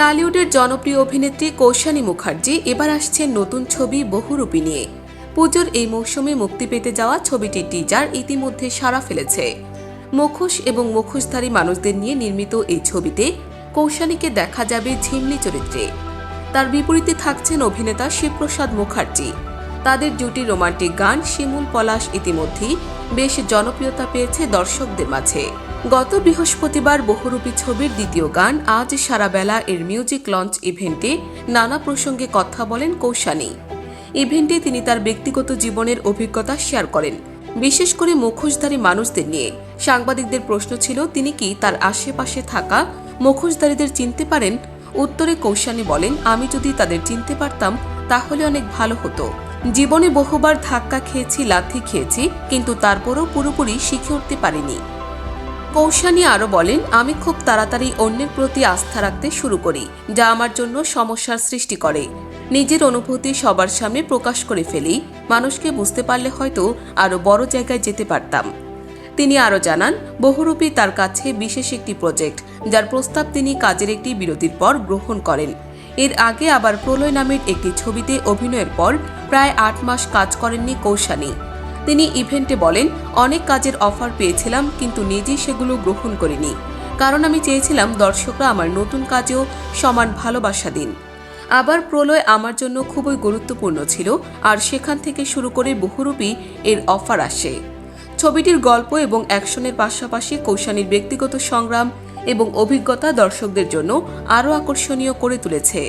টালিউডের জনপ্রিয় অভিনেত্রী কৌশানী মুখার্জি এবার আসছেন নতুন ছবি বহুরূপী নিয়ে। পুজোর এই মৌসুমে মুক্তি পেতে যাওয়া ছবিটির টিজার ইতিমধ্যে সাড়া ফেলেছে। মুখোশ এবং মুখোশধারী মানুষদের নিয়ে নির্মিত এই ছবিতে কৌশানীকে দেখা যাবে ঝিমলি চরিত্রে। তার বিপরীতে থাকছেন অভিনেতা শিবপ্রসাদ মুখার্জি। তাদের জুটি রোমান্টিক গান শিমুল পলাশ ইতিমধ্যেই বেশ জনপ্রিয়তা পেয়েছে দর্শকদের মাঝে। গত বৃহস্পতিবার বহুরূপী ছবির দ্বিতীয় গান আজ সারাবেলা এর মিউজিক লঞ্চ ইভেন্টে নানা প্রসঙ্গে কথা বলেন কৌশানী। ইভেন্টে তিনি তার ব্যক্তিগত জীবনের অভিজ্ঞতা শেয়ার করেন, বিশেষ করে মুখোশধারী মানুষদের নিয়ে। সাংবাদিকদের প্রশ্ন ছিল, তিনি কি তার আশেপাশে থাকা মুখোশধারীদের চিনতে পারেন? উত্তরে কৌশানী বলেন, আমি যদি তাদের চিনতে পারতাম তাহলে অনেক ভালো হতো। জীবনে বহুবার ধাক্কা খেয়েছি, লাথি খেয়েছি, কিন্তু তারপরও পুরোপুরি শিখে উঠতে পারিনি। কৌশানী আরও বলেন, আমি খুব তাড়াতাড়ি অন্যের প্রতি আস্থা রাখতে শুরু করি, যা আমার জন্য সমস্যার সৃষ্টি করে। নিজের অনুভূতি সবার সামনে প্রকাশ করে ফেলি। মানুষকে বুঝতে পারলে হয়তো আরও বড় জায়গায় যেতে পারতাম। তিনি আরও জানান, বহুরূপী তার কাছে বিশেষ একটি প্রজেক্ট, যার প্রস্তাব তিনি কাজের একটি বিরতির পর গ্রহণ করেন। এর আগে আবার প্রলয় নামের একটি ছবিতে অভিনয়ের পর প্রায় 8 মাস কাজ করেননি কৌশানী। তিনি ইভেন্টে বলেন, অনেক কাজের অফার পেয়েছিলাম, কিন্তু নিজেই সেগুলো গ্রহণ করিনি, কারণ আমি চেয়েছিলাম দর্শকরা আমার নতুন কাজেও সমান ভালোবাসা দিন। আবার প্রলয় আমার জন্য খুবই গুরুত্বপূর্ণ ছিল, আর সেখান থেকে শুরু করে বহুরূপী এর অফার আসে। ছবিটির গল্প এবং অ্যাকশনের পাশাপাশি কৌশানীর ব্যক্তিগত সংগ্রাম এবং অভিজ্ঞতা দর্শকদের জন্য আরও আকর্ষণীয় করে তুলেছে।